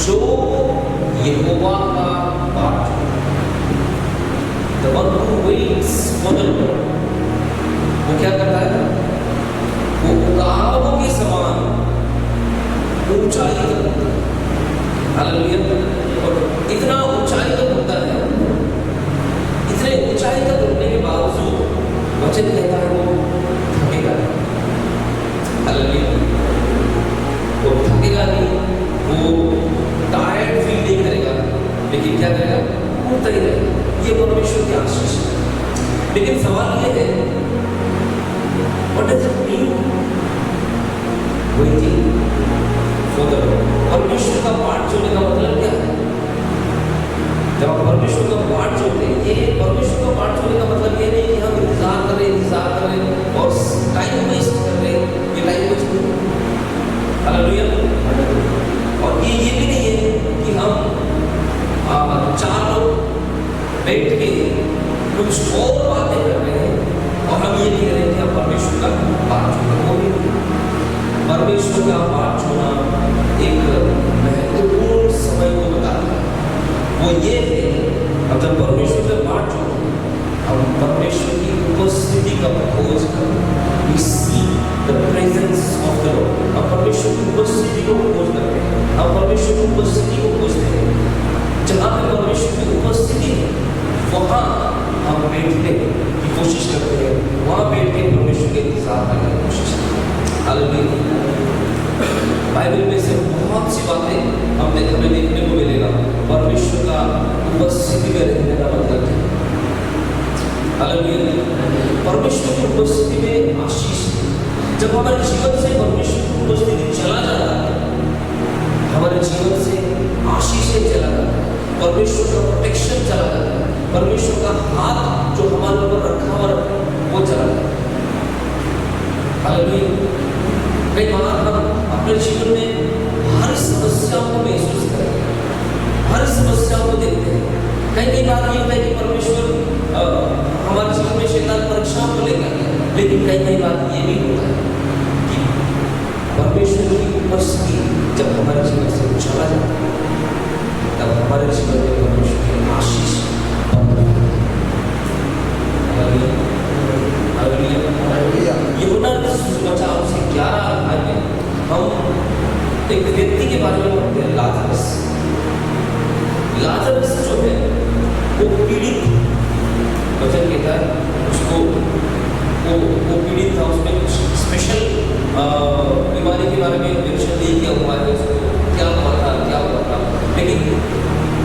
जो यहोवा का बाट, the one who waits for the Lord, वो क्या करता है? वो उगाहों के समान ऊंचाई तक होता है। हालेलुया। और इतना ऊंचाई तक होता है, इतने ऊंचाई तक उठने के बावजूद वचन कहता है वो थकेगा नहीं। हालेलुया। वो थकेगा नहीं, वो टायर्ड फील नहीं करेगा, लेकिन क्या करेगा? उठता ही रहेगा। ये परमेश्वर की आशीष है। लेकिन सवाल ये है, what does it mean waiting for the Lord? परमेश्वर का बाट जोड़ने का मतलब क्या है? जब आप परमेश्वर का बाट जोड़ते हैं, ये परमेश्वर का बाट जोड़ने का मतलब ये नहीं कि हम इंतजार कर रहे और टाइम वेस्ट कर रहे, ये टाइम वेस्ट नहीं। हालेलुया। और ये भी नहीं है कि हम चार लोग बैठ के कुछ और बातें कर रहे हैं और हम ये कह रहे हैं कि हम परमेश्वर का बाट जोड़ना। वो भी परमेश्वर का बाट जोड़ना एक महत्वपूर्ण समय को बताता है। वो ये है, अब जब परमेश्वर का बाट जोड़ते हैं, हम परमेश्वर की उपस्थिति का खोज करते हैं। We seek the presence of the Lord। हम परमेश्वर की उपस्थिति को खोज करते हैं, हम परमेश्वर की उपस्थिति को खोजते हैं। जहाँ पे परमेश्वर की उपस्थिति है, वहाँ हम बैठने की कोशिश करते हैं, वहाँ बैठ के परमेश्वर के इंतजार करने की कोशिश करते हैं। हालेलुया। बाइबल में से बहुत सी बातें हमें देखने को मिलेगा परमेश्वर का उपस्थिति में रहने का मतलब है। हालेलुया। परमेश्वर की उपस्थिति में आशीष है। जब हमारे जीवन से परमेश्वर की उपस्थिति चला जाता है, हमारे जीवन से आशीषें चला जाता है, परमेश्वर का प्रोटेक्शन चला जाता है, परमेश्वर का हाथ जो हमारे ऊपर रखा हुआ वो चला जाता है। हालेलुया। कई बार हम अपने जीवन में हर समस्याओं को महसूस करते हैं, हर समस्याओं को देखते हैं। कई बार ये होता है कि परमेश्वर हमारे जीवन में शैतान परीक्षाओं को लेकर, लेकिन कई बार ये भी होता है कि परमेश्वर की उपस्थिति जब हमारे जीवन से चला जाता है, तब हमारे जीवन में परमेश्वर की आशीष बंद हो जाती है। यूहन्ना सुसमाचार से 11 अध्याय में हम एक व्यक्ति के बारे में पढ़ते हैं, लाजरस। लाजरस जो है वो पीड़ित, वचन कहता है उसको वो पीड़ित था, उसमें कुछ स्पेशल बीमारी के बारे में मेंशन नहीं किया हुआ है, उसको क्या हुआ था, लेकिन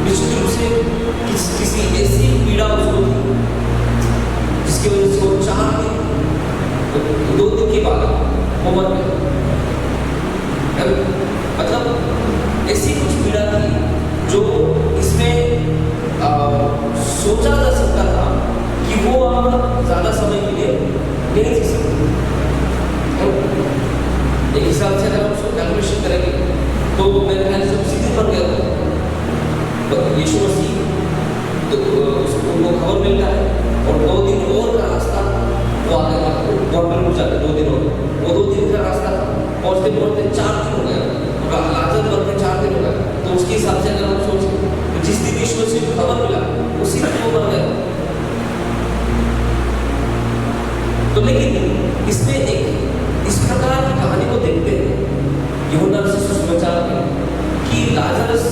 निश्चित रूप से किसी ऐसी पीड़ा उसको थी जिसकी वजह से वो 2 दिन के बाद वो मर गया। मतलब ऐसी कुछ पीड़ा थी जो इसमें सोचा जा सकता था कि वो अब ज्यादा समय के लिए नहीं जी सकते। एक हिसाब से अगर हम उसको कैलकुलेशन करेंगे तो मेरे ख्याल से सीधे पर गया था यीशु मसीह, तो उसको खबर मिलता है और 2 दिन और का रास्ता वो आगे गवर्नमेंट जाते 2 दिन और, वो 2 दिन का रास्ता पहुँचते 4 दिन हो गया, लाजर मर के 4 दिन हो गया। तो उसके हिसाब से अगर हम सोचें तो जिस दिन यीशु मसीह को खबर मिला उसी दिन वो मर गया। तो लेकिन इसमें एक इस प्रकार की कहानी को देखते हैं यूहन्ना सुसमाचार में कि लाजरस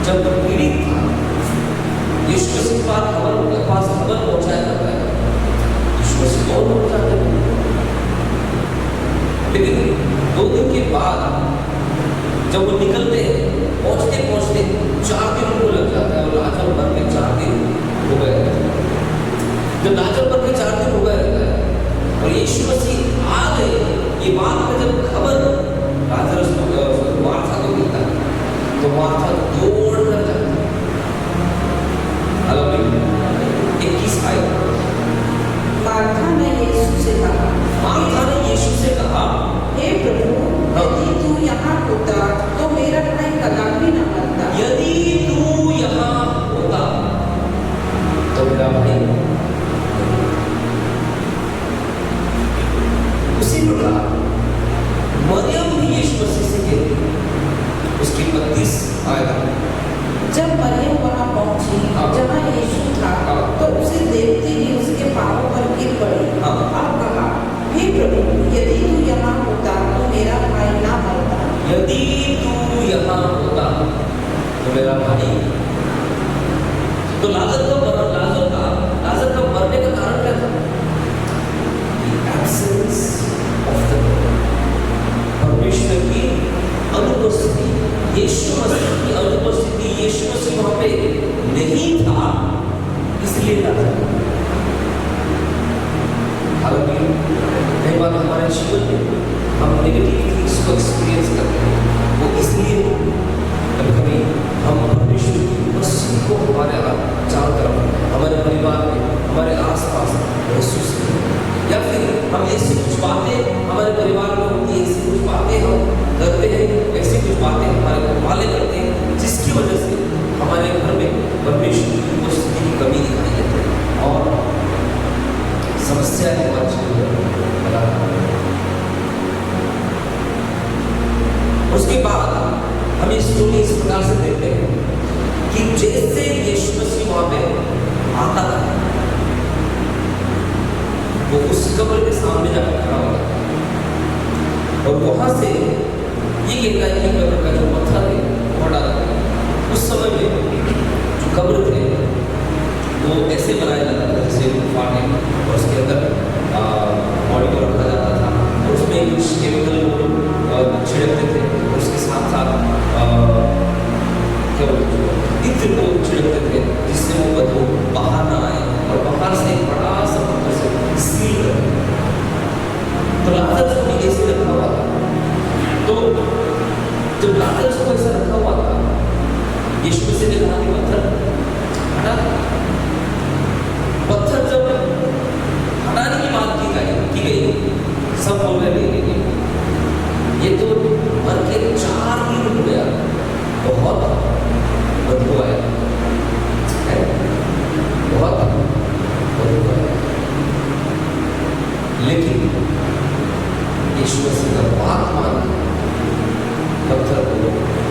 जब पीड़ित था, यीशु मसीह के पास खबर पहुंचाया जाता है, यीशु मसीह कौन पहुंचाते हैं। लेकिन 2 दिन के बाद जब वो निकलते हैं, पहुंचते 4 दिन उनको लग जाता है और लाजर मर के 4 दिन हो गए। जब लाजर मर के 4 दिन हो गए और यीशु मसीह आ गए, ये बात का जब खबर लाजरस मार्था को मिलता है तो मार्था दौड़ कर जाती है। 21 आयत। मार्था ने यीशु से कहा, हे प्रभु, यदि तू यहाँ होता तो मेरा भाई कदापि न मरता। यदि तू यहाँ होता तो मेरा भाई। उसी प्रकार यदि तू यहाँ होता तो मेरा भाई। तो लाजर का मरने का कारण क्या था? एब्सेंस ऑफ द परमेश्वर की अनुपस्थिति, यीशु मसीह की अनुपस्थिति, यीशु मसीह वहां पे नहीं था, इसलिए लाजर। हालांकि कई बार हमारे जीवन में हम नेगेटिव थिंग्स को एक्सपीरियंस करते हैं, वो इसलिए कभी हम परमेश्वर की उपस्थिति को हमारे चारों तरफ, हमारे परिवार में, हमारे आसपास महसूस करते हैं, या फिर हम ऐसी कुछ बातें हमारे परिवार में होती है, ऐसी कुछ बातें हम करते हैं, ऐसी कुछ बातें हमारे घर वाले करते हैं, जिसकी वजह से हमारे घर में परमेश्वर की उपस्थिति की कमी दिखाई देती है और समस्या हमारे जीवन में बना। उसके बाद हम इस स्टोरी इस प्रकार से देखते हैं कि जैसे यीशु मसीह वहां पे आता था, वो उस कब्र के सामने जाकर खड़ा होता और वहां से ये कहता है कि कब्र का जो पत्थर है वो हटा था। उस समय में जो कब्र थे वो ऐसे बनाया जाता था जैसे गुफा में, और उसके अंदर बॉडी को रखा जाता था और उसमें कुछ केमिकल छिड़कते थे, और उसके साथ साथ क्या बोलते हैं इत्र को छिड़कते थे, जिससे वो बदबू बाहर ना आए, और बाहर से एक बड़ा सा पत्थर से सील कर। तो लाजर को भी ऐसे रखा हुआ था। तो जब लाजर को ऐसा रखा हुआ था, यीशु मसीह ने कहा कि पत्थर हटा। पत्थर जब हटाने की बात की गई, सब बोल रहे नहीं, ये तो मर के 4 दिन हो गया, बहुत बदबू आया, बहुत बदबू आया। लेकिन यीशु मसीह का बात मान पत्थर को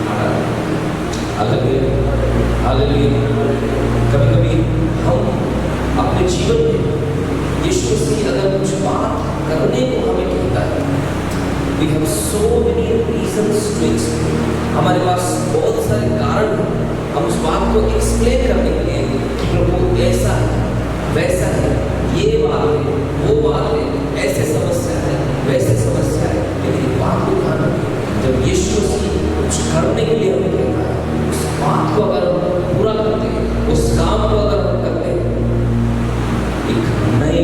हटा दिया। हालेलुया। कभी-कभी हम अपने जीवन में यीशु मसीह अगर कुछ बात करने को हमें कहता है, we have so many reasons to explain, हमारे पास बहुत सारे कारण हैं हम उस बात को एक्सप्लेन करने के लिए कि प्रभु ऐसा है, वैसा है, ये बात है, वो बात है, ऐसे समस्या है, वैसे समस्या है। लेकिन बात को ध्यान रखें, जब यीशु मसीह कुछ करने के लिए हमें कहता है, उस बात को अगर हम पूरा करते हैं, उस काम को अगर हम करते हैं, एक नई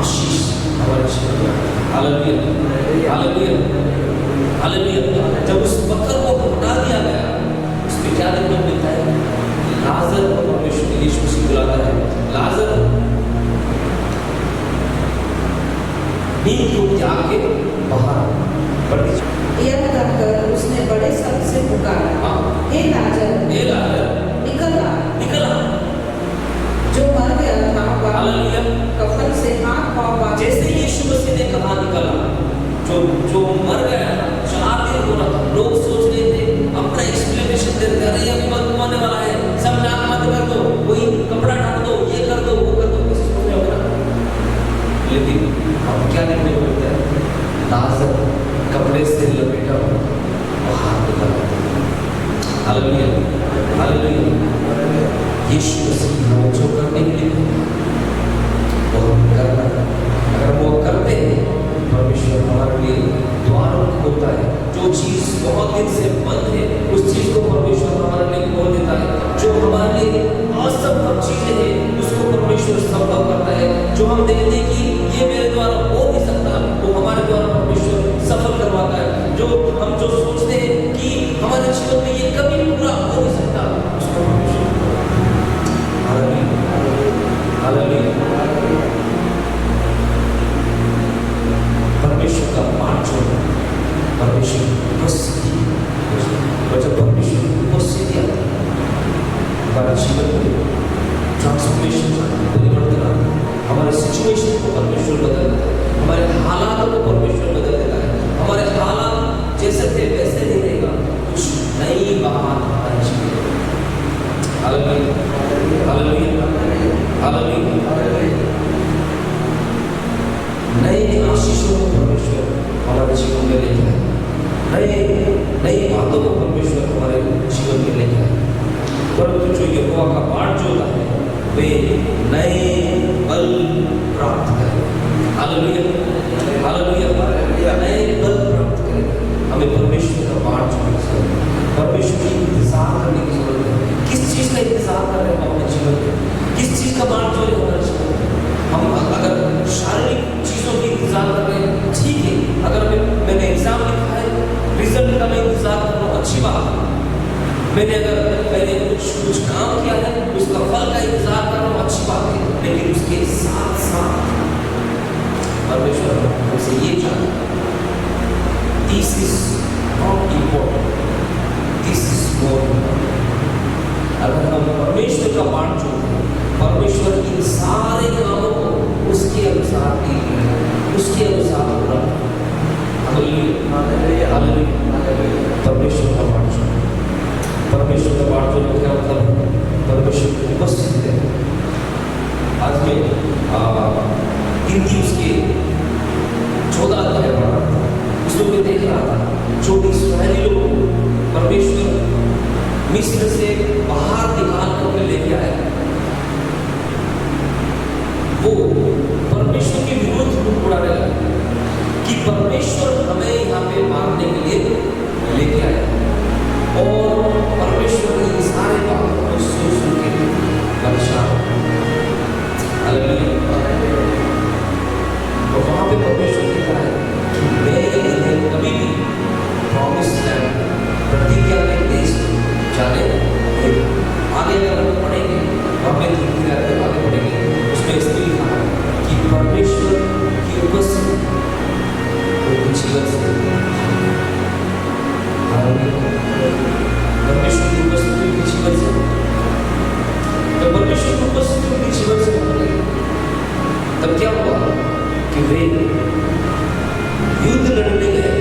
आशीष हमारे जीवन में। Hallelujah, hallelujah, hallelujah. जब उस पत्थर को हटा दिया गया, उसमें क्या देखने को मिलता है? लाजर को परमेश्वर यीशु मसीह बुलाता है, लाजर नींद को त्याग के बाहर यह कहकर उसने बड़े शब्द से पुकारा, हे लाजर, निकल आ। जो मर गया था वह कफन से हाथ पांव बांधे। जैसे यीशु मसीह ने कहा निकला, जो मर गया 4 दिन हो रहा था, लोग सोच रहे थे, अपना एक्सप्लेनेशन देते, अरे अभी बंद होने वाला है, सब नाक बंद कर दो, कोई कपड़ा ढक दो, ये कर दो, वो कर दो, किसी सोच रहे होगा। लेकिन अब क्या देखने को मिलता है? लाजर कपड़े से लपेटा हुआ बाहर निकल आता है। Hallelujah, hallelujah. यीशु मसीह हमें जो करने के लिए वो हम करना, अगर वो करते हैं, परमेश्वर हमारे लिए द्वार खोलता है। जो चीज बहुत दिन से बंद है, उस चीज को परमेश्वर हमारे लिए खोल देता है। जो हमारे लिए असंभव चीजें हैं, उसको परमेश्वर संभव करता है। जो हम देखते हैं कि ये मेरे द्वारा हो नहीं सकता, वो हमारे द्वारा परमेश्वर सफल करवाता है। जो हम सोचते हैं कि हमारे जीवन में ये कभी पूरा हो नहीं सकता, उसको परमेश्वर। परमेश्वर का पाठ छोड़ना, परमेश्वर की उपस्थिति, और जब परमेश्वर की उपस्थिति आती है, हमारे जीवन में ट्रांसफॉर्मेशन, परिवर्तन आता है, हमारे सिचुएशन को परमेश्वर बदल देता है, जो होता है वे नए बल प्राप्त करें। हालेलुया, हालेलुया, नए बल प्राप्त करें। हमें परमेश्वर का पाठ जोड़ने की जरूरत है, परमेश्वर की इंतजार करने की जरूरत है। किस चीज का इंतजार कर रहे हैं हम अपने जीवन में? किस चीज का बात जो है हमारे जीवन में? हम अगर शारीरिक चीजों की इंतजार कर रहे हैं, ठीक है। अगर मैंने एग्जाम लिखा है, रिजल्ट का मैं इंतजार कर रहा हूँ, अच्छी बात है। मैंने कुछ काम किया है, उसका फल का इंतजार कर रहा हूँ, अच्छी बात है। लेकिन उसके साथ साथ परमेश्वर हमसे ये चाहता है, this is not important, this is more. अगर हम परमेश्वर का पाठ जोड़ते हैं, परमेश्वर इन सारे कामों को उसके अनुसार उसके अनुसार पूरा। परमेश्वर का पाठ जोड़ो, परमेश्वर का पाठ जोड़ो क्या मतलब? परमेश्वर की उपस्थिति है। आज मैं हिंदी उसके 14 अध्याय पढ़ रहा था, उसमें मैं देख रहा था जो इस्राएली लोग परमेश्वर मिस्र से बाहर निकाल करके लेके आया, वो परमेश्वर के विरुद्ध मुंह उड़ाने लगे कि परमेश्वर हमें यहाँ पे मारने के लिए लेके आया। और परमेश्वर ने सारे बातों को सुन के परेशान। तो वहां पे परमेश्वर ने कहा कि मैं इन्हें कभी भी प्रॉमिस लैंड, प्रतिज्ञा के देश जाने आगे अगर हम पढ़ेंगे, वहां पे आगे पढ़ेंगे, उसमें इसलिए लिखा है कि परमेश्वर की उपस्थिति उनके जीवन से, परमेश्वर की उपस्थिति उनके जीवन से, तो परमेश्वर की उपस्थिति उनके जीवन से होने तब क्या हुआ कि वे युद्ध लड़ने गए,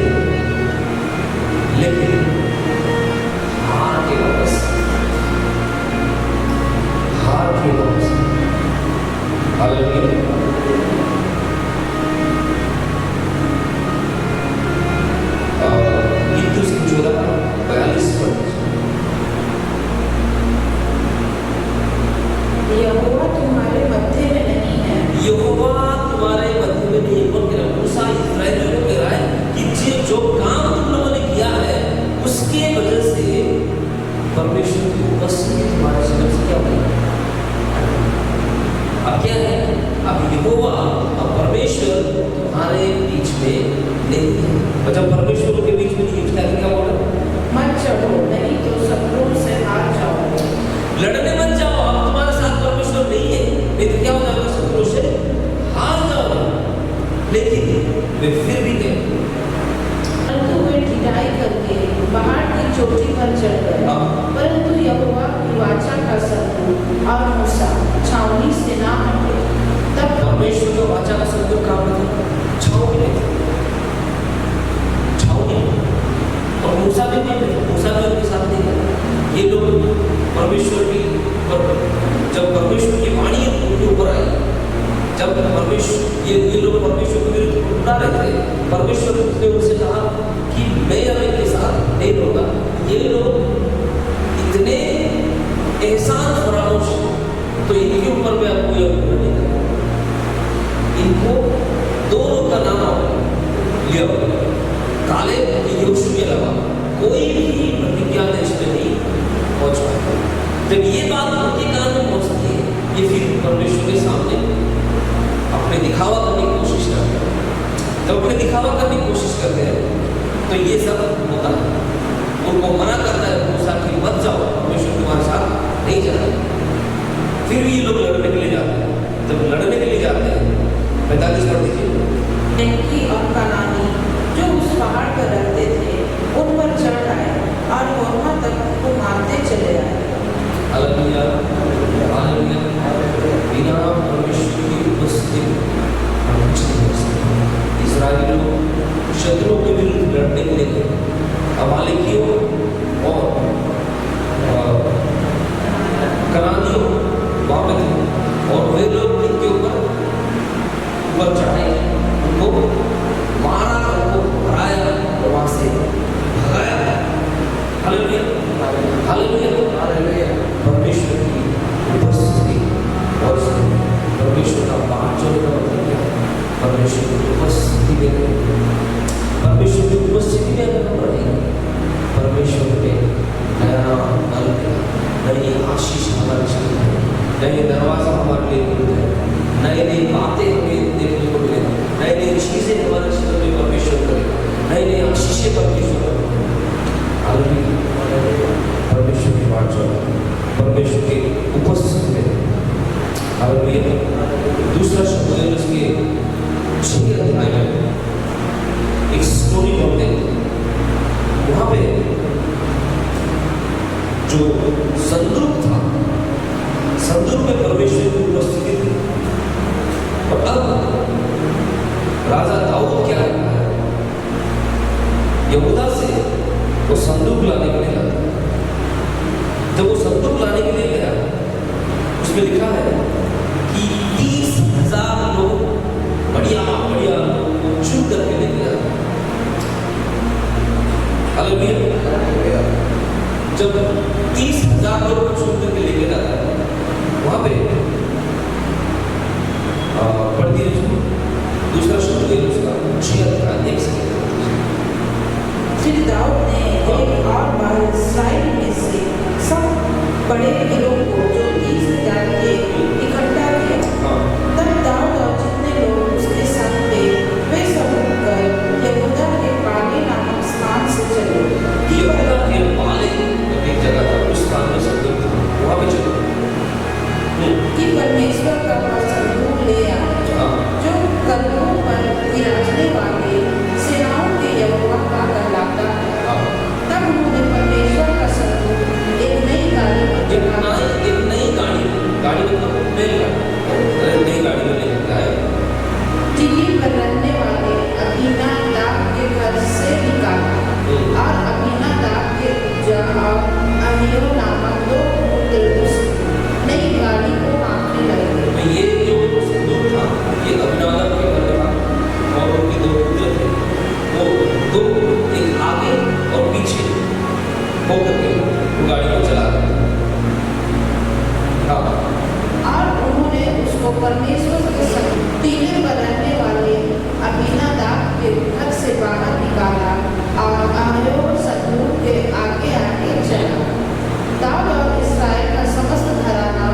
लेकिन हार के वापस यहोवा तुम्हारे मध्य में नहीं है। यहोवा तुम्हारे मध्य में नहीं है। बोल के मूसा इस्राएलियों को कह रहा है कि जो काम तुम लोगों ने किया है, उसके वजह से परमेश्वर की उपस्थिति तुम्हारे जीवन से क्या होगी? अब क्या है? अब यहोवा, अब परमेश्वर तुम्हारे बीच में नहीं है। और जब परमेश्वर के बीच में नहीं है, क्या बोला? मत चढ़ो, नहीं तो शत्रुओं से हार जाओगे। लड़ने मत जाओ, अब तुम्हारे साथ परमेश्वर नहीं है, नहीं तो क्या हो जाएगा? शत्रुओं से हार जाओगे। लेकिन वे फिर भी गए, परंतु वे ढिठाई करके पहाड़ की चोटी पर चढ़ गए। परंतु यहोवा की वाचा का सत्तू और मूसा छावनी से ना हटे। तब परमेश्वर का वाचा का सत्तू काम था छावनी में, छावनी और मूसा भी नहीं थे, मूसा भी उनके साथ नहीं था। ये लोग परमेश्वर की, जब परमेश्वर की वाणी उनके ऊपर आई, जब परमेश्वर ये लोग परमेश्वर के विरुद्ध उड़ा रहे थे, परमेश्वर ने उनसे कहा कि मैं इनके साथ नहीं रहूंगा। ये लोग इतने एहसान फरामोश, तो इनके ऊपर मैं आपको यह नहीं करूंगा। इनको दो लोग का नाम लिया होगा, काले यहोशू के अलावा कोई भी प्रतिज्ञा देश में नहीं पहुंच पाएगा। जब ये बात उनके कान में पहुंचती है, ये फिर परमेश्वर के सामने अपने दिखावा करने की कोशिश करते हैं। जब अपने दिखावा करने की कोशिश करते हैं तो ये सब होता है। उनको मना करता है मूसा कि मत जाओ, परमेश्वर तुम्हारे साथ नहीं जाना। फिर भी ये लोग लड़ने के लिए जाते हैं। जब लड़ने के लिए जाते हैं, 45 पढ़ दीजिए। एनकी और कनानी जो उस पहाड़ पर रहते थे, उन पर चढ़ आए और वहां तक उनको मारते चले आए। Hallelujah, hallelujah. बिना परमेश्वर की उपस्थिति हम कुछ नहीं कर सकते। इस्राएली लोग शत्रुओं के विरुद्ध लड़ने के लिए गए, अमालेकियों और कनानियों वहां पे थे, और वे लोग इनके ऊपर चढ़े, उनको मारा, उनको हराया और वहां से भगाया। Hallelujah, hallelujah, hallelujah. परमेश्वर की उपस्थिति और परमेश्वर का पाठ जोड़ने का मतलब क्या है? परमेश्वर की उपस्थिति में रहेंगे। परमेश्वर की उपस्थिति में अगर हम रहेंगे, परमेश्वर में नया नल नई आशीष हमारे जीवन में, नए दरवाजा हमारे लिए खुलते हैं, नई नई बातें हमें देखने को मिलेंगी, नई नई चीजें हमारे जीवन में परमेश्वर करेगा, नई नई आशीषें परमेश्वर करेगा। परमेश्वर की बात जो है, परमेश्वर की उपस्थिति में दूसरा शब्द है उसके 6 अध्याय में एक स्टोरी पढ़ते हैं। वहां पे जो संदूक था, संदूक में परमेश्वर की उपस्थिति थी। और अब राजा दाऊद क्या करता है? यहूदा से वो संदूक लाने के लिए आता है। जब वो संदूक लाने के लिए गया, उसमें लिखा है कि 30,000 लोग बढ़िया बढ़िया चुन करके लेके जाते हैं। हालेलुया। जब 30,000 लोग को चुन करके लेके जाता है, वहां पे पढ़ दिए दूसरा शब्द है उसका 6 अध्याय 1 से। फिर दाऊद ने एक और बार इस्राएल में से सब बड़े गिरोह को जो 30,000 के इकट्ठा किया। तब दाऊद और जितने लोग उसके संग थे वे सब उठकर यहूदा के पाले नामक स्थान से चले। यहूदा के पाले एक जगह था, उस स्थान में संदूक था, वहां पे चले कि परमेश्वर का संदूक ले आए, जो कदमों पर विराजने वाले सेनाओं के यहोवा का कहलाता है। तब उन्होंने परमेश्वर का संदूक एक नई गाड़ी पर चढ़ा, एक नई गाड़ी मतलब नई गाड़ी में लेकर आए। टीली पर रहने वाले अबीनादाब के घर से निकाला और अबीनादाब के पुजा और अहियो नामक 2 पुत्र नई गाड़ी को आंकने लगे। ये जो संदूक था, ये अबीनादाब के घर में था और उनके 2 पुत्र थे। वो 2 एक आगे और पीछे होकर के वो गाड़ी को चला रहे थे। और उन्होंने उसको परमेश्वर के संग टीले पर रहने वाले अबीनादाब के घर से बाहर निकाला और अहियो संदूक के आगे आगे चला। दाऊद और इस्राएल का समस्त घराना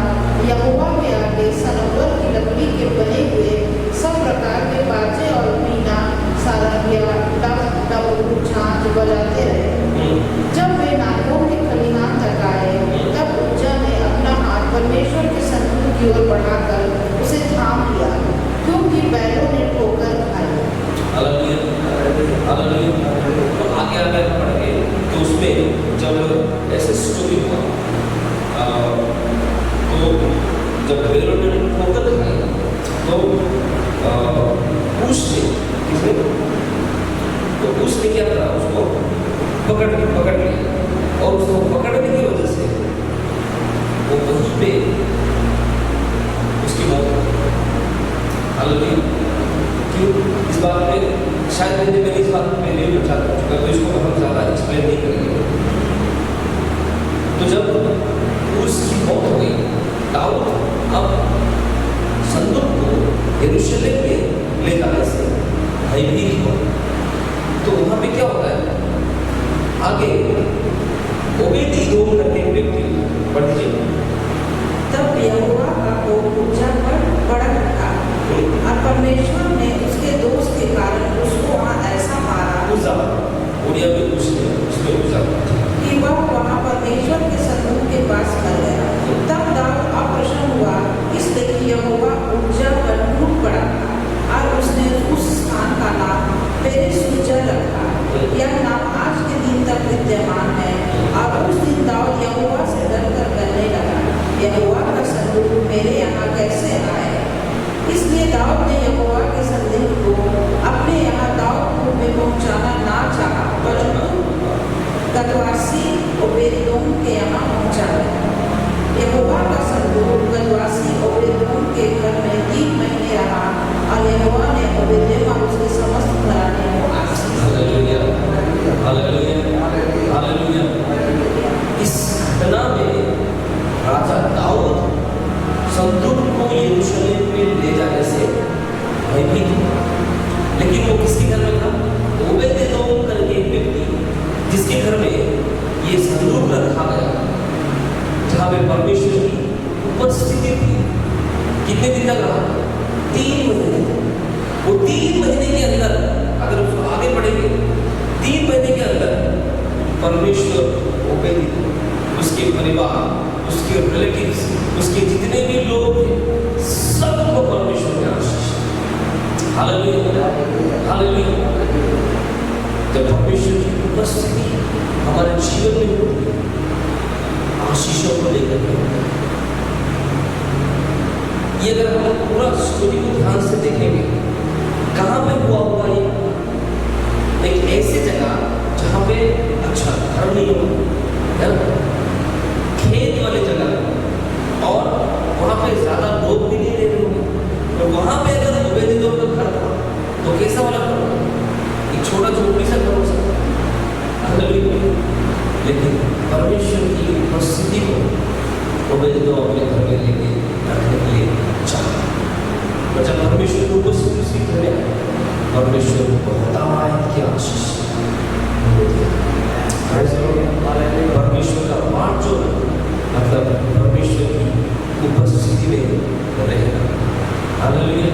यहोवा के आगे सनोवर की लकड़ी के बने हुए सब प्रकार के बाजे और वीणा, सारंगिया, डमरू, झांझ बजाते रहे। जब वे नागों के खलिहान तक आए, तब उज्जा ने अपना हाथ परमेश्वर के संदूक की ओर बढ़ाकर उसे थाम लिया, क्योंकि बैलों ने ठोकर खाई। तो आगे पढ़ेंगे तो उसमें जब ऐसे स्टोरी हुआ, तो जब बैलों ने ठोकर खाई तो उसने क्या करा? उसको पकड़ लिया और उसको पकड़ने की वजह से वो वहीं पे उसकी मौत हो गई। हालांकि क्यों इस बात में शायद मैंने इस बात में नहीं बचा चुका, तो इसको हम ज़्यादा एक्सप्लेन नहीं करेंगे। तो जब उसकी मौत हो गई, दाऊद अब संदूक को यरूशलेम में ले जाने से भयभीत हुआ। तो वहाँ पे क्या होता है? आगे ओबेद-एदोम करके एक व्यक्ति पढ़ दीजिए। तब यहोवा का कोप उज्जा पर भड़क उठा और परमेश्वर ने उसके दोष के कारण उसको वहाँ ऐसा मारा, उज्जा उड़िया में उसमें उज्जा कि वह वहाँ परमेश्वर के संदूक के पास मर गया। तब दाऊद अप्रसन्न हुआ, इसलिए कि यहोवा उज्जा पर टूट पड़ा और उसने उस स्थान का नाम पेरेस-उज्जा रखा। यह नाम आज के दिन तक विद्यमान है। और उस दिन दाऊद यहोवा से डरकर कहने लगा, यहोवा का संदूक मेरे यहाँ कैसे आए? इसलिए दाऊद ने यहोवा के संदूक को अपने यहाँ दाऊदपुर में पहुँचाना ना चाहा, परंतु गतवासी ओबेद-एदोम के यहाँ पहुँचाया। यहोवा का संदूक गतवासी ओबेद-एदोम के घर में 3 महीने रहा और यहोवा ने ओबेद-एदोम और उसके समस्त घराने को आशीष दी। हालेलुया। इस घटना में राजा दाऊद परमेश्वर की उपस्थिति थी। कितने दिन तक रहा? 3 महीने। वो 3 महीने के अंदर अगर उसको आगे बढ़ेंगे, 3 महीने के अंदर परमेश्वर ओबेद, उसके परिवार, उसके रिलेटिव्स, उसके जितने भी लोग थे, सबको परमेश्वर ने आशीष। Hallelujah, hallelujah. जब परमेश्वर की उपस्थिति हमारे जीवन में होती है, आशीषों को लेकर के, ये अगर हम पूरा स्टोरी को ध्यान से देखेंगे, कहाँ पे हुआ होगा ये? एक ऐसी जगह जहाँ पे अच्छा घर नहीं होगा, है ना, खेत वाली जगह, और वहाँ पे ज्यादा लोग भी नहीं रहते होंगे। और वहाँ पे अगर ओबेदेदोम का घर था तो कैसा वाला घर होगा? एक छोटा झोपड़ी सा घर हो सकता है। लेकिन परमेश्वर की उपस्थिति को ओबेदेदोम अपने घर में लेके रखने के लिए चाहा। और जब परमेश्वर की उपस्थिति उसके घर में आई, परमेश्वर को हताहत की आशीष परमेश्वर का पाठ जो मतलब परमेश्वर की उपस्थिति में रहना। Hallelujah,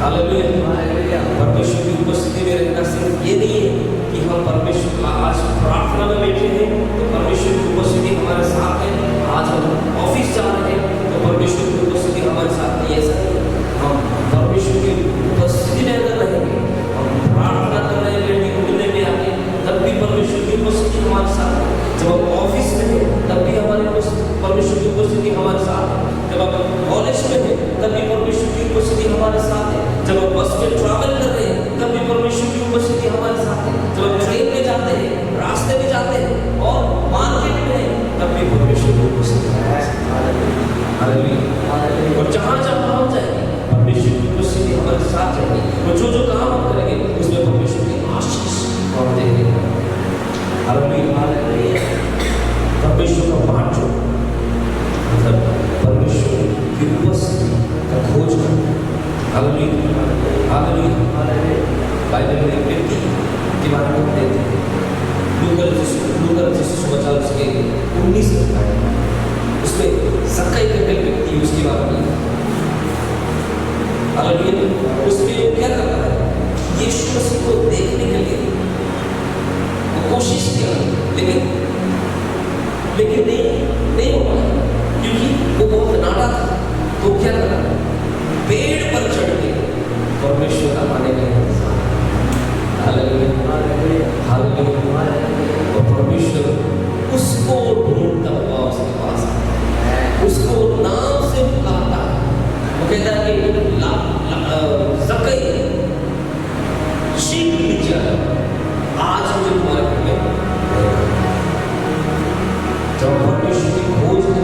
hallelujah. परमेश्वर की उपस्थिति में रहना सिर्फ ये नहीं है कि हम परमेश्वर आज प्रार्थना में बैठे हैं तो परमेश्वर की उपस्थिति हमारे साथ है, आज हम ऑफिस जा रहे हैं तो परमेश्वर की उपस्थिति हमारे साथ है, ऐसा नहीं। हम परमेश्वर की उपस्थिति में अगर रहेंगे, हम प्रार्थना कर रहे हैं, मिलने में आगे, तब भी परमेश्वर की उपस्थिति हमारे साथ है। जब हम ऑफिस में हैं तब भी हमारे परमेश्वर की उपस्थिति हमारे साथ है। जब हम कॉलेज में हैं तब भी परमेश्वर की उपस्थिति हमारे साथ है। जब हम बस में ट्रैवल कर रहे हैं तब भी परमेश्वर की उपस्थिति हमारे साथ है। जब हम ट्रेन में जाते हैं, रास्ते में जाते हैं और मार्केट में हैं तब भी परमेश्वर की उपस्थिति है। और जहाँ जहाँ हम जाएंगे परमेश्वर की उपस्थिति हमारे साथ रहेगी। और जो जो काम हम करेंगे उसमें परमेश्वर की आशीष हम देंगे। परमेश्वर का पाठ जो मतलब परमेश्वर की उपस्थिति का खोज करना। बाइबल में एक व्यक्ति के बारे में पढ़ते थे, लूका रचित सुसमाचार उसके 19 अध्याय, उसमें सक्काई करके व्यक्ति उसके बारे में, उसमें वो क्या करता है? यीशु मसीह को देखने के लिए वो कोशिश किया, लेकिन नहीं हो पाया, क्योंकि वो बहुत नाटा था। तो क्या करा? पेड़ पर चढ़ के परमेश्वर का माने गए। और परमेश्वर उसको ढूंढता हुआ उसके पास आता है, उसको नाम से बुलाता है। वो कहता है कि सक्काई शीघ्र नीचे आ, आज मुझे तुम्हारे घर में। जब परमेश्वर की खोज है,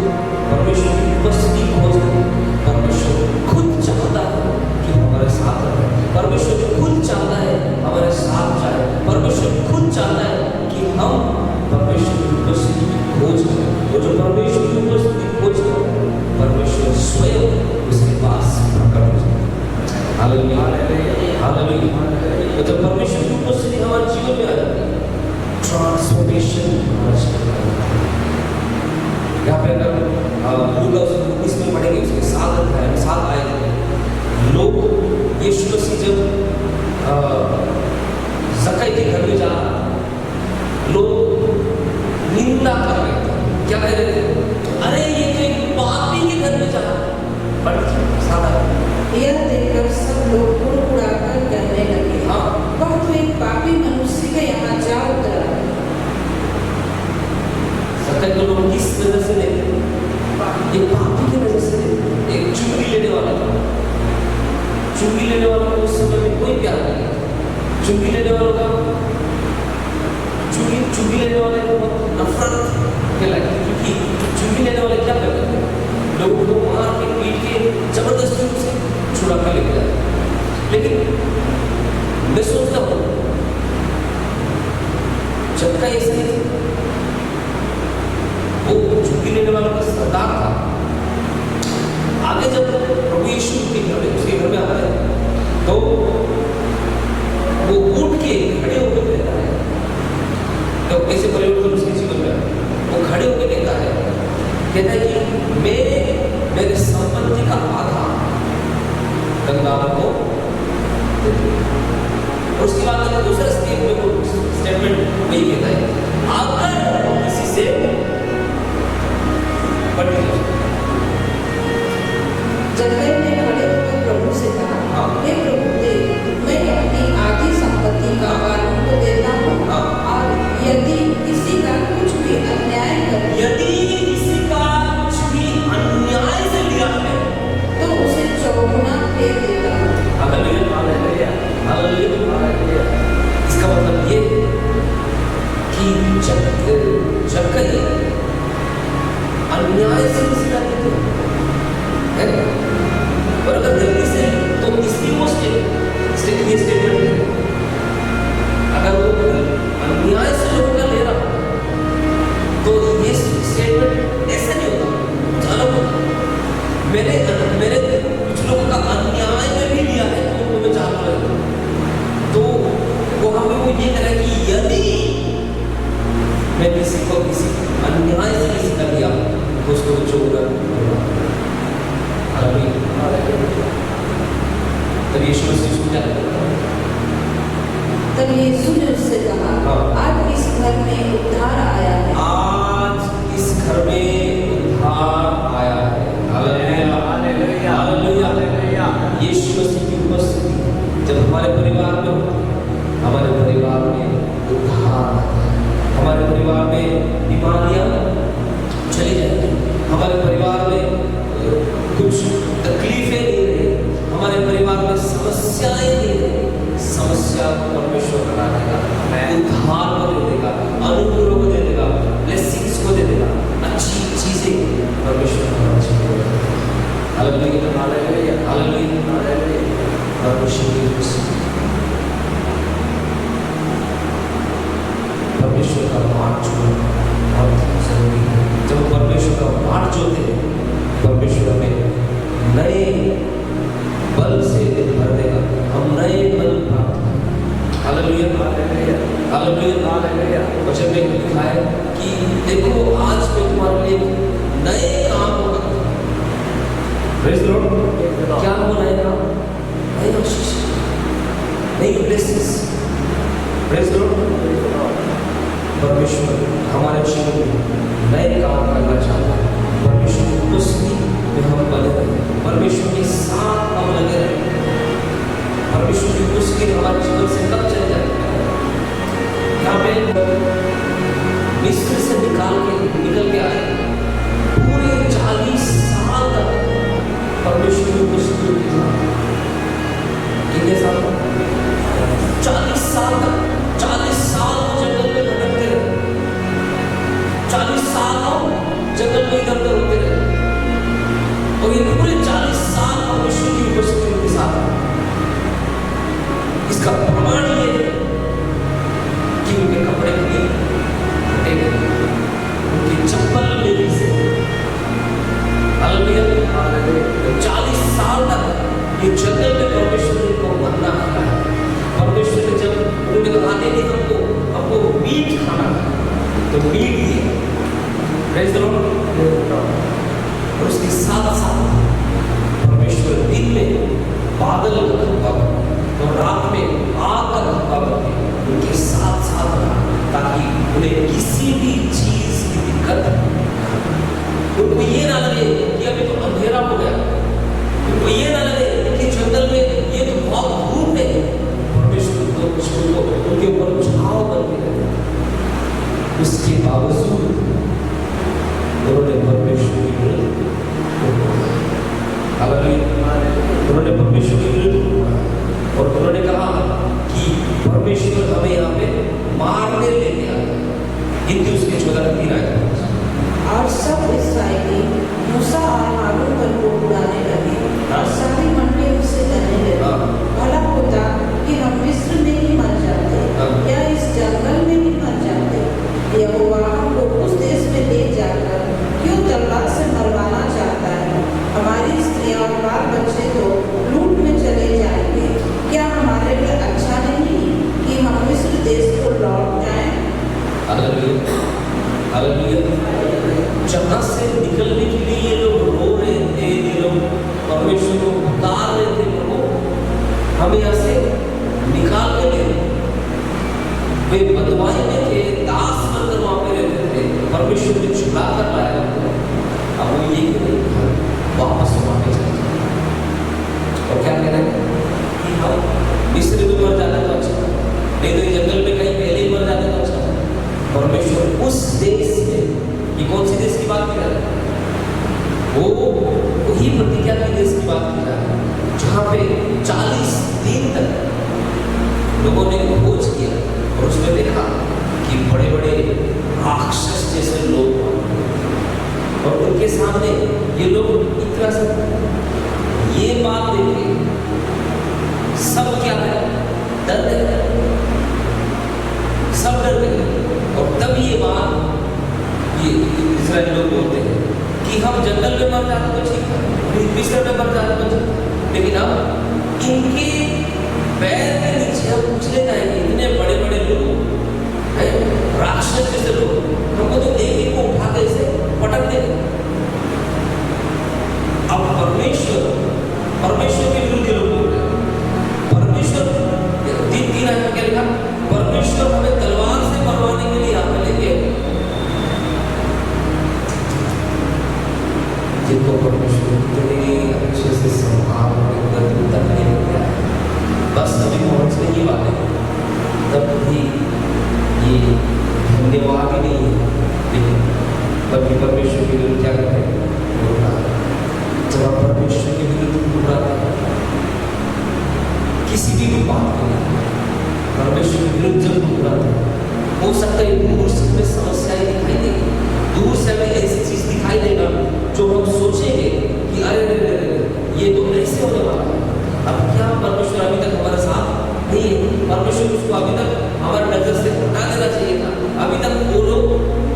परमेश्वर की उपस्थिति खोज है, परमेश्वर खुद चाहता है कि हमारे साथ रहे। परमेश्वर खुद चाहता है हमारे साथ जाए। परमेश्वर खुद चाहता है कि हम परमेश्वर की उपस्थिति की खोज करें। वो जो परमेश्वर की उपस्थिति की खोज करें, परमेश्वर स्वयं उसके पास प्रकट हो जाए। Hallelujah, hallelujah. तो जब परमेश्वर की उपस्थिति हमारे जीवन में आ जाती है, ट्रांसफॉर्मेशन हमारे जीवन में आ जाती है। यहाँ पे अगर लूका इसमें पढ़ेंगे, उसके 7 आए थे लोग। यीशु मसीह जब सक्काई के घर में जा रहा, लोग निंदा कर रहे थे। क्या कह रहे थे? अरे ये तो एक पापी के घर में जा रहा है। सादा यह देखकर सब लोग कुड़कुड़ाकर कहने लगे, हाँ, वह तो एक पापी मनुष्य के यहाँ जा उतरा। सक्काई को लोग किस वजह से लेते? ये पापी की वजह से लेते। एक चुंगी लेने वाला था। चुंगी लेने वालों को उस समय में कोई प्यार नहीं था। चुंगी लेने वालों का चुंगी लेने वाले को नफरत के लगे, क्योंकि चुंगी लेने वाले क्या करते थे? लोगों को मार के पीट के जबरदस्ती से छुड़ा कर लेके जाते। लेकिन मैं सोचता हूँ जब का ऐसा नहीं था, वो चुंगी लेने वालों का सरदार था। आगे जब प्रभु यीशु उसके घर में आता है तो वो उठ के खड़े होकर कहता है, तो कैसे परिवर्तन उसके जीवन में वो खड़े होकर कहता है कि मैं मेरे संपत्ति का आधा कंगालों को दे दूंगा। और उसके बाद अगर दूसरा स्टेटमेंट वही कहता है, अगर किसी से जक्कई ने खड़े होकर प्रभु से कहा, हे प्रभु देख, मैं अपनी आधी संपत्ति का वालों को देता हूँ, और यदि किसी का कुछ भी अन्याय से लिया है तो उसे चौगुना फेर देता हूँ। इसका मतलब ये कि जक्कई अन्याय से किसी का देते हैं, और अगर गलती से तो इसकी वो स्टेटमेंट है, अगर वो अन्याय से लोगों का ले रहा तो ये स्टेटमेंट ऐसा नहीं होता, अलग होता। मैंने कुछ लोगों का अन्याय में भी लिया है तो उनको मैं चाहता हूँ, तो वो हमें वो ये कह रहा है कि यदि मैं किसी अन्याय से किसी का लिया तो उसको चोर तब यीशु मसीह तब यीशु ने उससे कहा, आज इस घर में उद्धार आया है। आज इस घर में उद्धार आया है। Hallelujah, hallelujah. यीशु मसीह की उपस्थिति जब हमारे परिवार में होती है, हमारे परिवार में उद्धार आता है, हमारे परिवार में बीमारियां चली जाती, हमारे परिवार में कुछ तकलीफें नहीं रही, हमारे परिवार में समस्याएं नहीं रही, समस्या को परमेश्वर बना देगा, उद्धार को दे देगा, अनुग्रह को दे देगा, ब्लेसिंग्स को दे देगा, अच्छी चीजें परमेश्वर हालेलुया, हालेलुया, हालेलुया। परमेश्वर का पाठ जोड़ना बहुत जरूरी है। जब परमेश्वर का पाठ जोड़ते हैं, परमेश्वर हमें नए बल से भर देगा, हम नए बल प्राप्त करेंगे। Hallelujah, hallelujah, hallelujah, hallelujah. वचन में लिखा है कि देखो आज मैं तुम्हारे लिए नए काम होगा। Praise the Lord. क्या हो नए काम? नई आशीष, नई ब्लेसिंग्स। Praise the Lord. परमेश्वर हमारे जीवन में नए काम करना चाहता है। परमेश्वर की उपस्थिति में हम बने रहें, परमेश्वर के साथ हम लगे रहें। परमेश्वर की उपस्थिति हमारे जीवन से कब चले जाए? यहाँ पे मिस्र से निकल के आए, पूरे 40 साल तक परमेश्वर की उपस्थिति के साथ। कितने साल? 40 साल तक। 40 साल जंगल में भटकते रहे, 40 साल जंगल में इधर-उधर होते रहे, और ये पूरे 40 साल परमेश्वर की उपस्थिति के साथ। इसका प्रमाण ये है कि उनके कपड़े भी फटे गए, उनकी चप्पल लेने से। Hallelujah, hallelujah. 40 साल तक ये जंगल में परमेश्वर ने को मन्ना खाया। परमेश्वर ने जब उन्होंने कहा नहीं हमको मीट खाना है, तो मीट दिए। Praise the Lord. और उसके साथ साथ परमेश्वर दिन में बादल का खंभा बने और रात में आग का खंभा बने, उनके साथ साथ रहा, ताकि उन्हें किसी भी चीज की दिक्कत उनको ये ना लगे कि अभी तो अंधेरा हो गया, उनको ये ना लगे कि जंगल में ये तो बहुत धूप है। परमेश्वर को उनके ऊपर छाव बन गया। उसके बावजूद उन्होंने परमेश्वर की विरुद्ध, उन्होंने परमेश्वर की विरुद्ध, और उन्होंने कहा कि परमेश्वर हमें यहाँ पे मारने लेके आया। हिंदी उसके 14 आए। और सब इस्राएली मूसा और हारून पर को उड़ाने लगे, और सारी मंडली उससे कहने लगी, भला होता कि हम मिस्र में ही मर जाते, या इस जंगल में ही मर जाते। यहोवा हमको उस देश में ले जाकर क्यों तलवार से मरवाना चाहता है? हमारी स्त्रियां और बाल बच्चे तो लूट में चले जाएंगे। क्या हमारे लिए अच्छा नहीं कि हम मिस्र देश को लौट जाएं? Hallelujah, hallelujah. जहाँ से निकलने के लिए ये लोग हमें यहाँ से निकाल के ले। वे बदवाई में थे, दास बनकर वहां पे रहते थे, परमेश्वर ने छुड़ा कर लाया उनको। अब वो ये नहीं वापस वहां पे चले जाए और क्या कह रहे हैं कि हम मिस्र में मर जाते तो अच्छा, नहीं तो जंगल में कहीं पहले ही मर जाते तो अच्छा। परमेश्वर उस देश में, ये कौन सी देश की बात कर रहा है? वो वही प्रतिज्ञा के देश की बात कर रहा है जहाँ पे 40 दिन तक लोगों ने खोज किया और उसमें देखा कि बड़े बड़े राक्षस जैसे लोग और उनके सामने ये लोग इतना सब ये बात देखे सब क्या है, डर गए, सब डर गए। और तब ये बात ये इस्राएल लोग बोलते हैं कि हम जंगल में मर जाते तो ठीक है, मिस्र में मर जाते तो ठीक, लेकिन अब इनके पैर के नीचे हम उछले जाएंगे। इतने बड़े बड़े लोग, राक्षस जैसे लोग, हमको तो एक एक को उठा के इसे पटक देंगे। अब परमेश्वर के विरुद्ध ये लोग बोल रहे हैं। परमेश्वर 3 आयत क्या लिखा? परमेश्वर हमें तलवार से मरवाने के लिए हमें लेके, जिनको परमेश्वर इतने अच्छे से संभाल तक नहीं किया है, बस अभी पहुंचने की बात है, तब भी ये धन्यवाद ही नहीं है। लेकिन तभी परमेश्वर के विरुद्ध क्या करते हैं? जब आप परमेश्वर के विरुद्ध बोलते हैं किसी भी बात को, परमेश्वर के विरुद्ध जब बोलते हैं, हो सकता है दूर से हमें समस्याएं दिखाई देगी, दूर से हमें ऐसी चीज दिखाई देगा जो हम सोचेंगे कि अरे ये तो ऐसे होने वाला है। अब क्या परमेश्वर अभी तक हमारे साथ नहीं है? परमेश्वर उसको अभी तक हमारे नजर से हटा देना चाहिए था, अभी तक वो लोग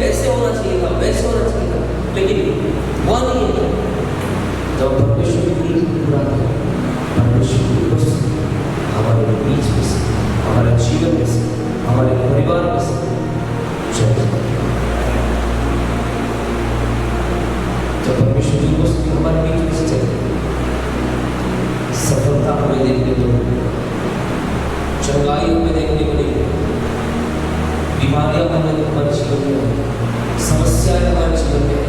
ऐसे होना चाहिए था, वैसे होना चाहिए था, लेकिन वो नहीं है। जब परमेश्वर के विरुद्ध बुलाते हैं, परमेश्वर की उपस्थिति हमारे बीच में से, हमारे जीवन में से, हमारे परिवार में से जब परमेश्वर की उपस्थिति हमारे बीच में से चले, सफलता हमें देखने को मिलेगी, चंगाई हमें देखने को मिलेगी, बीमारियां हमारे जीवन में, समस्याएं हमारे जीवन में,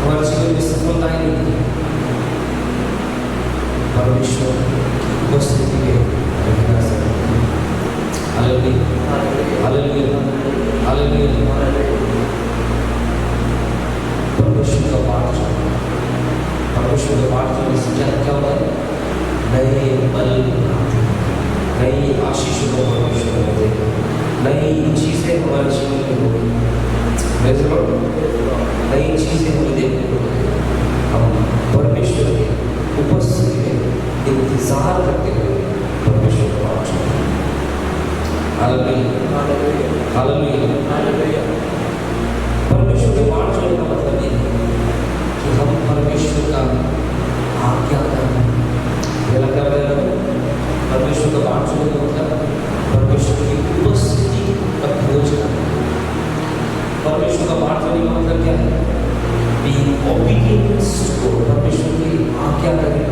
हमारे जीवन में सफलताएं मिलेगी। परमेश्वर की उपस्थिति में हालेलुया, हालेलुया, हालेलुया। परमेश्वर का पाठ, परमेश्वर का पाठ करने से क्या होता है? नए बल आते हैं, नई आशीषों को परमेश्वर देते हैं, नई चीजें हमारे जीवन में होगी, नई चीजें हमें देखने को मिलेगी। हम परमेश्वर के उपस्थिति में इंतजार करते हुए परमेश्वर का पाठ करते हैं। Hallelujah, hallelujah. परमेश्वर के पाठ करने का मतलब ये है कि हम परमेश्वर का आज्ञा करना कर रहे हैं। परमेश्वर का पाठ करने का मतलब परमेश्वर की उपस्थिति का खोज करना। परमेश्वर का पाठ करने का मतलब क्या है? Being obedient to God, परमेश्वर की आज्ञा करें।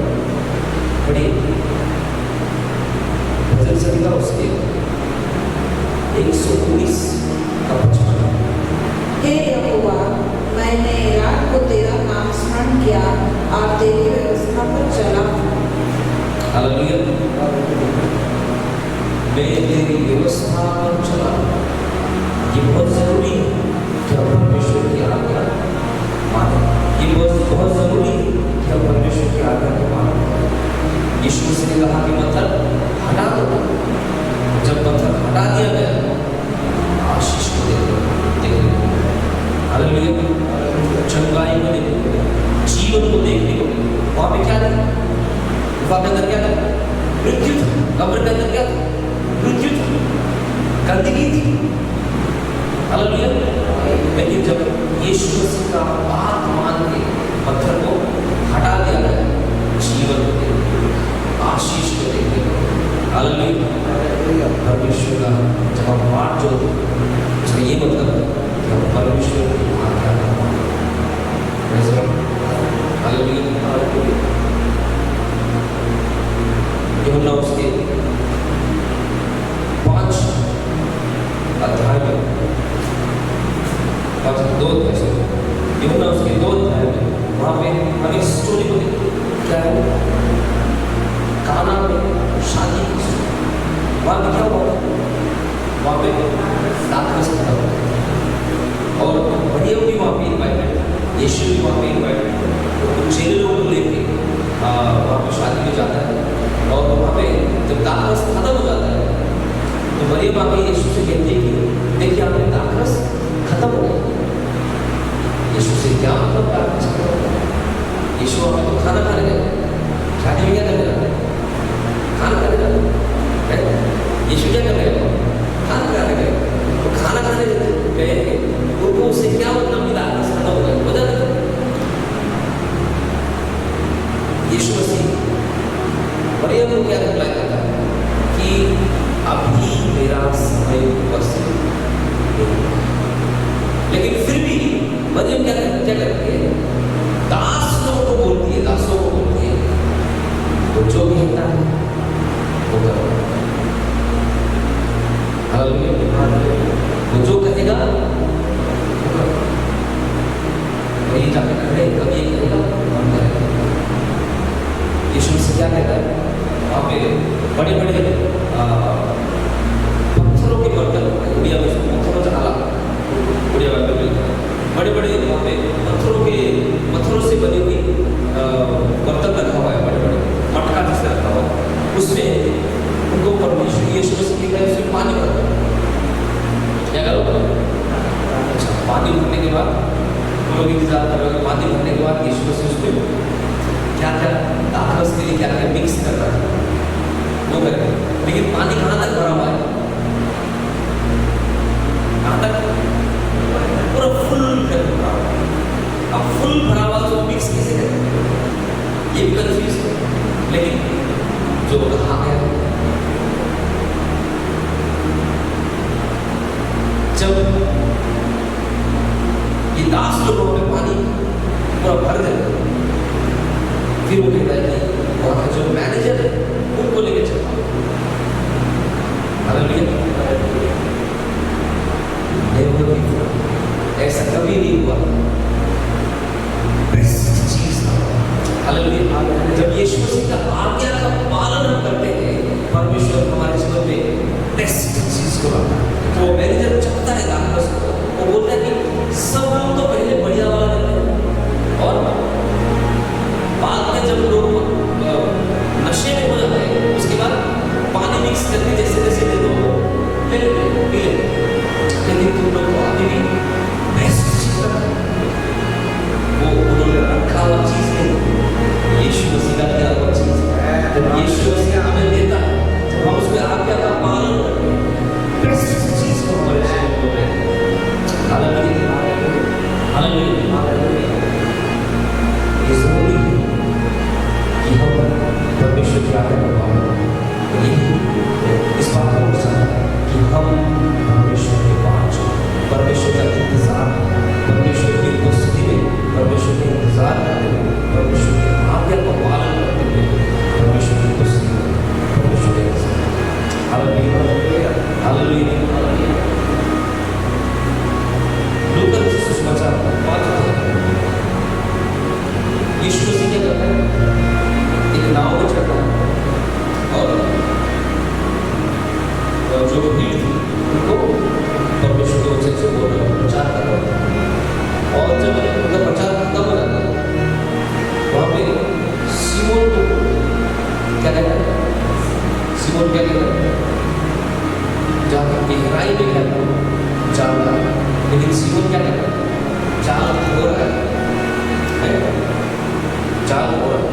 पढ़िए भजन संहिता उसके 119 का 55। हे यहोवा, मैंने रात को तेरा नाम स्मरण किया और तेरी व्यवस्था पर चला। हालेलुया। मैं तेरी व्यवस्था पर चला। ये बहुत जरूरी है कि हम परमेश्वर की आज्ञा माने। ये बहुत जरूरी है कि हम परमेश्वर की आज्ञा को माने। यीशु मसीह ने कहा कि पत्थर हटा दो। जब पत्थर हटा दिया गया, आशीष को देखने को, हालेलुया, चंगाई को देखने को, जीवन को देखने को। वहां पे क्या था? गुफा के अंदर क्या था? मृत्यु था। कब्र के अंदर क्या था? मृत्यु था, गंदगी थी। हालेलुया। लेकिन जब यीशु मसीह का बात मान के पत्थर को हटा दिया गया, जीवन को देखने को, आशीष को देखने को। हालेलुया। परमेश्वर का जब हम पाठ जो उसका ये मतलब है कि हम परमेश्वर की आज्ञा का पालन करें। हालेलुया। दाखरस खत्म हो गया और मरियम भी वहाँ पे इन्वाइटेड, यीशु भी वहाँ पे इन्वाइटेड। तो कुछ चेले लोगों को लेके वहाँ पे शादी में जाता है और वहाँ पे जब दाखरस खत्म हो जाता है तो मरियम आके यीशु से कहती है कि देखिए आपने दाखरस खत्म हो गया। यीशु से क्या मतलब दाखरस खत्म हो गया? यीशु वहाँ पे तो खाना खाने गए, शादी में क्या करने जाते हैं? खाना खाने जाते हैं। यीशु क्या कर रहे हैं? खाना खाने गए। तो खाना खाने गए उनको उससे क्या मतलब कि दाखरस खत्म हो गया? बता दें यीशु मसीह मरियम को क्या रिप्लाई करता है कि अभी मेरा समय उपस्थित नहीं। लेकिन फिर भी मरियम क्या करती है? दासों को बोलती है वो जो कहता है वो करो। वो जो कहेगा वो करो। वही जाके खड़े कभी ये कहेगा हम करेंगे। यीशु से क्या कहता है? वहाँ पे बड़े बड़े पत्थरों के बर्तन, उड़िया में पत्थरों से डाला, उड़िया में बड़े बड़े वहाँ पे पत्थरों से बनी हुई बर्तन रखा हुआ है, बड़े बड़े मटका जैसे रखा हुआ है। उसमें उनको परमेश्वर यीशु मसीह कहता है उसमें पानी भर दो। क्या करो? अच्छा, पानी भरने के बाद हम लोग इंतजार कर रहे हैं। पानी भरने के बाद यीशु मसीह उसमें क्या दाखरस के लिए क्या मिक्स कर रहा है वो करें। लेकिन पानी कहाँ तक भरा हुआ है? कहाँ तक? पूरा फुल भरा हुआ है। अब फुल भरा हुआ तो मिक्स कैसे करें? ये भी कंफ्यूज है। लेकिन जो कहा गया जब ये दास लोगों में पानी पूरा भर देता है फिर वो कहता है कि वहाँ का जो मैनेजर है उनको लेके चलता हूँ। ऐसा कभी नहीं हुआ। बेस्ट चीज हालेलुया। जब यीशु मसीह का आज्ञा का पालन हम करते हैं परमेश्वर हमारे जीवन में बेस्ट चीज को रखता है। तो वो मैनेजर चाहता है दाखरस को, वो बोलता है कि सब लोग तो पहले बढ़िया वाला देते हैं और बाद में जब लोग नशे में हो जाते हैं उसके बाद पानी मिक्स करके जैसे जैसे दे दो ले ले पी ले। लेकिन तुम लोग को अभी भी बेस्ट चीज वो उन्होंने रखा हुआ चीज नहीं, यीशु मसीह का दिया हुआ चीज। जब यीशु मसीह हमें देता है जब हम उसके आज्ञा का पालन करते हैं बेस्ट चीज को हमारे जीवन में देते हैं। Hallelujah hallelujah. ये जरूरी है कि हम परमेश्वर की आज्ञा का पालन करें। इस बात को समझना है कि हम परमेश्वर के पास परमेश्वर का इंतजार, परमेश्वर की उपस्थिति में परमेश्वर का इंतजार करते हुए परमेश्वर के आज्ञा का पालन करते हुए परमेश्वर की उपस्थिति में परमेश्वर के इंतजार। Hallelujah hallelujah hallelujah. लूका सुसमाचार 5 यीशु मसीह क्या करता है? एक नाव में चढ़ता है और जो भीड़ थी उनको परमेश्वर के वचन से बोल रहा है, प्रचार कर रहा है। और जब उनका प्रचार खत्म हो जाता है वहाँ पे सीमोन को क्या कहता है? सीमोन क्या कहता है? जहाँ गहराई में कहता है जाल रहा है, लेकिन सीमोन क्या कहता है? जाल हो रहा है, जाल हो रहा है।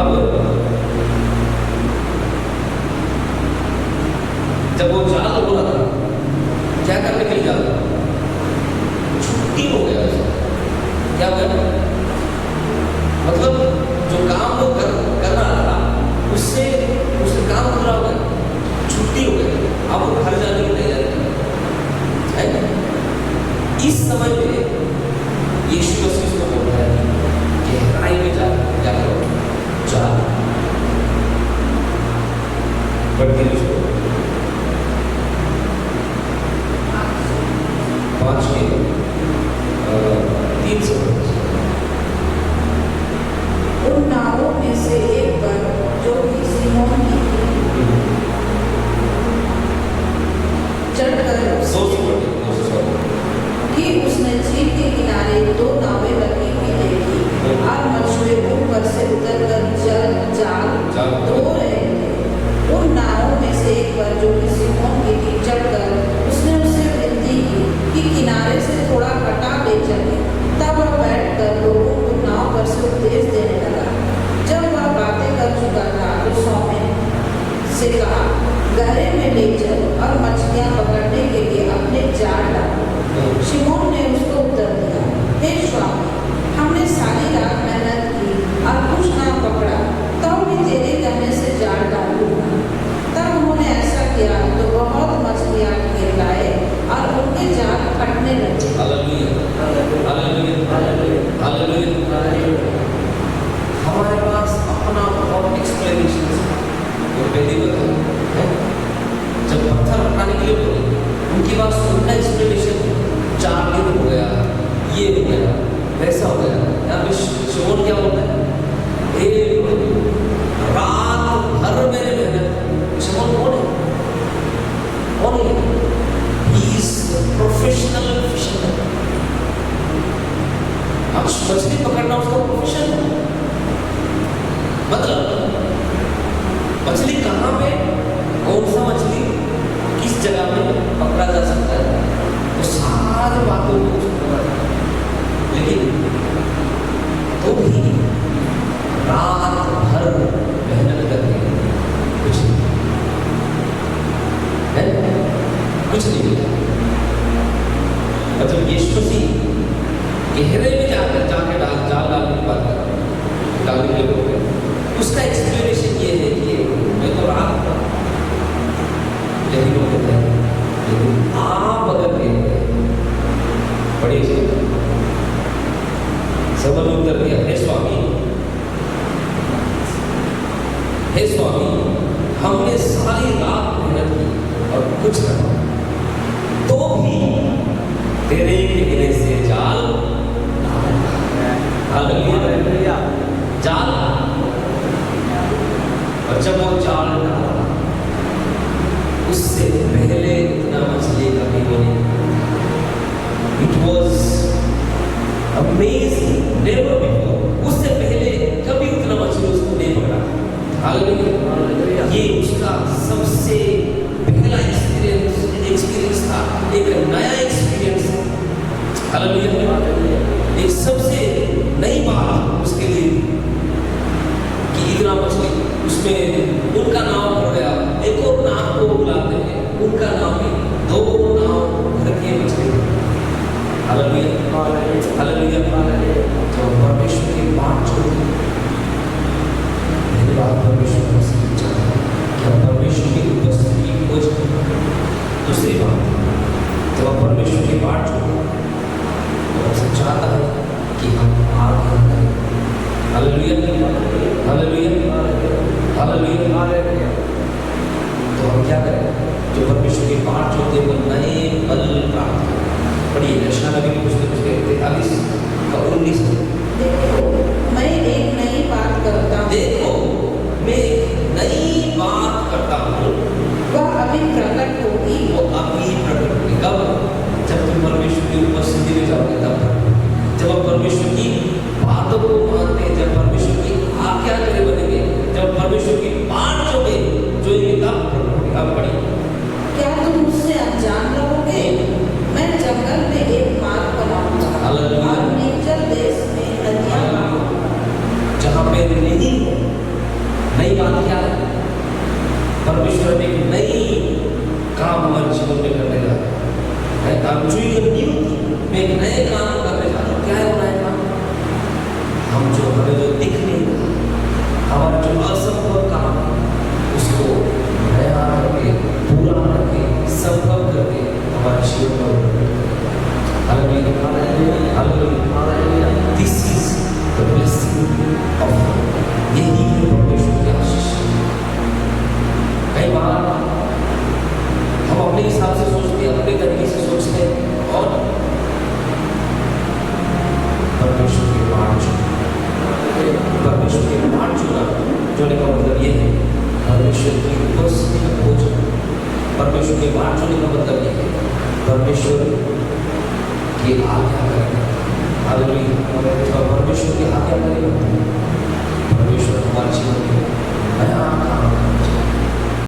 अब जब वो जाल हो रहा था क्या करने के लिए जा रहा था? छुट्टी हो गया उसका। क्या हो गया? मतलब जो काम वो कर रहा था उससे काम पूरा हो गया, छुट्टी हो गया। अब वो घर जाने की तैयारी है। इस समय में यीशु मसीह को बोल रहा है गहराई में जा करो जाल बढ़ती उसको 5 के 3 से उन नावों में से एक पर जो कि सीमोन की थी चढ़कर कि उसने झील के किनारे 2 नावें लगी हुई देखी और मछुए ऊपर से उतरकर जाल धो रहे थे। उन नावों में से एक पर जो कि सिमोन की थी चढ़कर उसने उससे विनती की कि किनारे से थोड़ा हटा ले चले। तब वह बैठकर लोगों को नाव पर से उपदेश देने लगा। जब वह बातें कर चुका था तो स्वामी से कहा, गहरे में ले चलो और मछलियां पकड़ने के लिए अपने जाल डालो। शिमोन ने उसको उत्तर दिया, हे स्वामी, हमने सारी रात मेहनत की और कुछ ना पकड़ा, तो भी तेरे कहने से जाल डालूंगा। तब उन्होंने ऐसा किया तो बहुत मछलियां गिर लाए और उनके जाल फटने लगे। हमारे पास अपना बहुत एक्सप्लेनेशन है। पहली बात है, जब पत्थर हटाने के लिए बोले उनके पास उनका एक्सप्लेनेशन 4 दिन हो गया, ये हो गया, वैसा हो गया। यहाँ पे शिमोन क्या बोलता है, रात भर मैंने मेहनत। शिमोन कौन है? कौन है? He is professional fisherman. अब मछली पकड़ना उसका प्रोफेशन है। मतलब मछली कहाँ पे, कौन सा मछली किस जगह में पकड़ा जा सकता है, तो सारी बातों को लेकिन तो भी रात भर मेहनत करके कुछ नहीं है, कुछ नहीं मिला। मतलब यीशु मसीह गहरे में जाके जाल डालने की बात कर डालने के लिए बोल रहे, उसका एक्सप्लेनेशन ये है कि मैं तो रात था, यही लोग कहते हैं, लेकिन आप अगर कहते हैं बड़ी सबल उत्तर दिया, हे स्वामी, हमने सारी रात मेहनत की और कुछ न पाया, तो भी तेरे कहने से जाल जाल, और जब वो जाल डाला उससे पहले इतना मछली कभी बनी। It was amazing, never before. उससे पहले कभी उतना मछली उसको नहीं पकड़ा। हालेलुया। ये उसका सबसे पहला एक्सपीरियंस था, एक नया एक्सपीरियंस। हालेलुया। एक सबसे नई बात उसके लिए कि इतना मछली उसमें उनका नाम पड़ गया। एक और नाम को बुलाते हैं, उनका नाम है 2 नाव भर के मछली। हालेलुया। तो परमेश्वर की बात छोड़ी, मेरी बात परमेश्वर को समझा कि परमेश्वर की उपस्थिति की खोज। दूसरी बात, जब आप परमेश्वर की बात छोड़ो तो हमसे चाहता है कि हम आगे करें। हालेलुया। तो हम क्या करें? जो परमेश्वर की बात छोड़ते वो नए बल प्राप्त करें। पढ़िए यशाया नबी की पुस्तक 43:19। देखो मैं एक नई बात करता हूँ, वह अभी प्रकट होगी। कब? जब तुम परमेश्वर की उपस्थिति में जाओगे तब। जब आप परमेश्वर की बातों को मानते हैं, जब परमेश्वर की आज्ञा करे बनेंगे, जब परमेश्वर की बात जो ये तब पढ़िए। क्या तुम मुझसे अनजान रहोगे? मैं जंगल में एक मार्ग बनाऊंगा और निर्जल देश में नदियां बहाऊंगा। जहाँ पे नहीं हो, नई बात क्या है? परमेश्वर ने एक नई काम हमारे जीवन में करने लगा है। जो ये न्यू थी, मैं एक नए काम करने जा रहा हूँ। क्या है वो नया काम? हमें जो दिख नहीं रहा, हमारा जो असंभव काम है, उसको नया करके, पूरा करके, संभव करके हमारे जीवन में। Hallelujah. This is the blessing of, यही है परमेश्वर की आशीष। कई बार हम अपने हिसाब से सोचते हैं, अपने तरीके से सोचते हैं, और परमेश्वर की बात चुना जो परमेश्वर की बाट सुनने का मतलब ये है परमेश्वर की आज्ञा करेगा। हालेलुया। परमेश्वर की आज्ञा करेगा, परमेश्वर हमारे जीवन में नया काम करेगा।